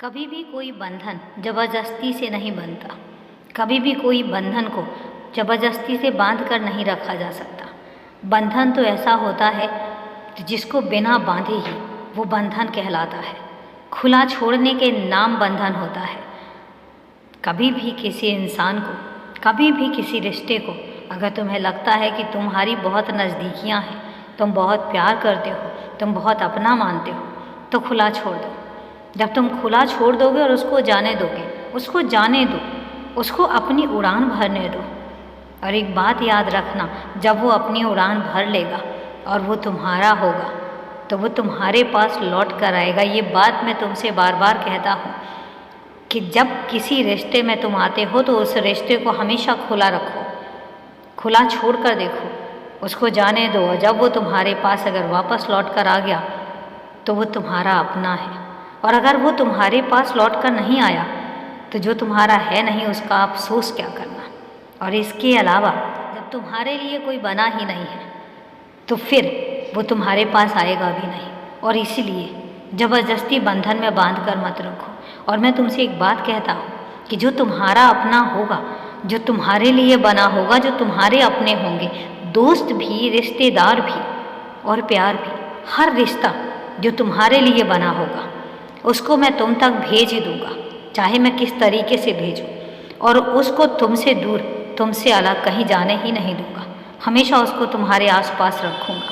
कभी भी कोई बंधन ज़बरदस्ती से नहीं बनता। कभी भी कोई बंधन को ज़बरदस्ती से बांध कर नहीं रखा जा सकता। बंधन तो ऐसा होता है जिसको बिना बांधे ही वो बंधन कहलाता है। खुला छोड़ने के नाम बंधन होता है। कभी भी किसी इंसान को, कभी भी किसी रिश्ते को अगर तुम्हें लगता है कि तुम्हारी बहुत नज़दीकियाँ हैं, तुम बहुत प्यार करते हो, तुम बहुत अपना मानते हो, तो खुला छोड़ दो। जब तुम खुला छोड़ दोगे और उसको जाने दोगे, उसको जाने दो, उसको अपनी उड़ान भरने दो। और एक बात याद रखना, जब वो अपनी उड़ान भर लेगा और वो तुम्हारा होगा तो वो तुम्हारे पास लौट कर आएगा। ये बात मैं तुमसे बार बार कहता हूँ कि जब किसी रिश्ते में तुम आते हो तो उस रिश्ते को हमेशा खुला रखो, खुला छोड़ कर देखो, उसको जाने दो। और जब वो तुम्हारे पास अगर वापस लौट कर आ गया तो वो तुम्हारा अपना है। और अगर वो तुम्हारे पास लौट कर नहीं आया तो जो तुम्हारा है नहीं उसका अफसोस क्या करना। और इसके अलावा जब तुम्हारे लिए कोई बना ही नहीं है तो फिर वो तुम्हारे पास आएगा भी नहीं। और इसीलिए ज़बरदस्ती बंधन में बांध कर मत रखो। और मैं तुमसे एक बात कहता हूँ कि जो तुम्हारा अपना होगा, जो तुम्हारे लिए बना होगा, जो तुम्हारे अपने होंगे, दोस्त भी, रिश्तेदार भी और प्यार भी, हर रिश्ता जो तुम्हारे लिए बना होगा उसको मैं तुम तक भेज ही दूँगा, चाहे मैं किस तरीके से भेजूँ। और उसको तुमसे दूर, तुमसे अलग कहीं जाने ही नहीं दूँगा। हमेशा उसको तुम्हारे आसपास रखूँगा।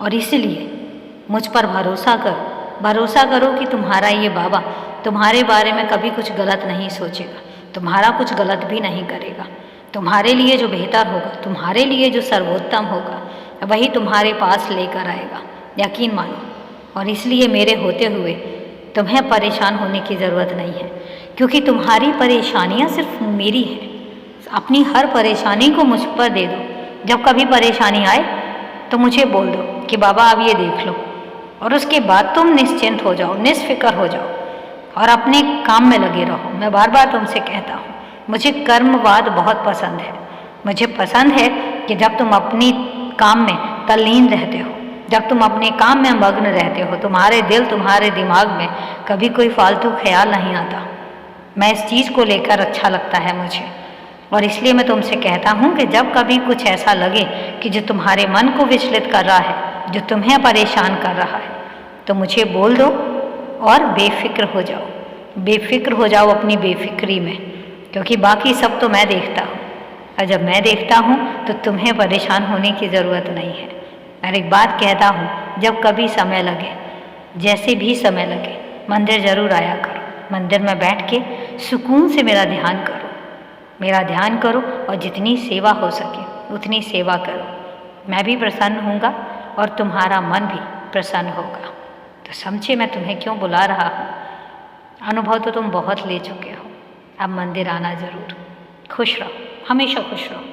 और इसलिए मुझ पर भरोसा करो कि तुम्हारा ये बाबा तुम्हारे बारे में कभी कुछ गलत नहीं सोचेगा, तुम्हारा कुछ गलत भी नहीं करेगा। तुम्हारे लिए जो बेहतर होगा, तुम्हारे लिए जो सर्वोत्तम होगा, वही तुम्हारे पास लेकर आएगा, यकीन मानो। और इसलिए मेरे होते हुए तुम्हें परेशान होने की ज़रूरत नहीं है, क्योंकि तुम्हारी परेशानियाँ सिर्फ मेरी हैं। अपनी हर परेशानी को मुझ पर दे दो। जब कभी परेशानी आए तो मुझे बोल दो कि बाबा अब ये देख लो, और उसके बाद तुम निश्चिंत हो जाओ, निष्फिक्र हो जाओ और अपने काम में लगे रहो। मैं बार बार तुमसे कहता हूँ, मुझे कर्मवाद बहुत पसंद है। मुझे पसंद है कि जब तुम अपनी काम में तल्लीन रहते हो, जब तुम अपने काम में मग्न रहते हो, तुम्हारे दिल, तुम्हारे दिमाग में कभी कोई फालतू ख्याल नहीं आता। मैं इस चीज़ को लेकर अच्छा लगता है मुझे। और इसलिए मैं तुमसे कहता हूँ कि जब कभी कुछ ऐसा लगे कि जो तुम्हारे मन को विचलित कर रहा है, जो तुम्हें परेशान कर रहा है, तो मुझे बोल दो और बेफिक्र हो जाओ। बेफिक्र हो जाओ अपनी बेफिक्री में, क्योंकि बाकी सब तो मैं देखता हूँ। और जब मैं देखता हूँ तो तुम्हें परेशान होने की ज़रूरत नहीं है। और एक बात कहता हूँ, जब कभी समय लगे, जैसे भी समय लगे, मंदिर ज़रूर आया करो। मंदिर में बैठ के सुकून से मेरा ध्यान करो, मेरा ध्यान करो। और जितनी सेवा हो सके उतनी सेवा करो। मैं भी प्रसन्न होऊंगा और तुम्हारा मन भी प्रसन्न होगा। तो समझे मैं तुम्हें क्यों बुला रहा हूँ। अनुभव तो तुम बहुत ले चुके हो। अब मंदिर आना ज़रूर। खुश रहो, हमेशा खुश रहो।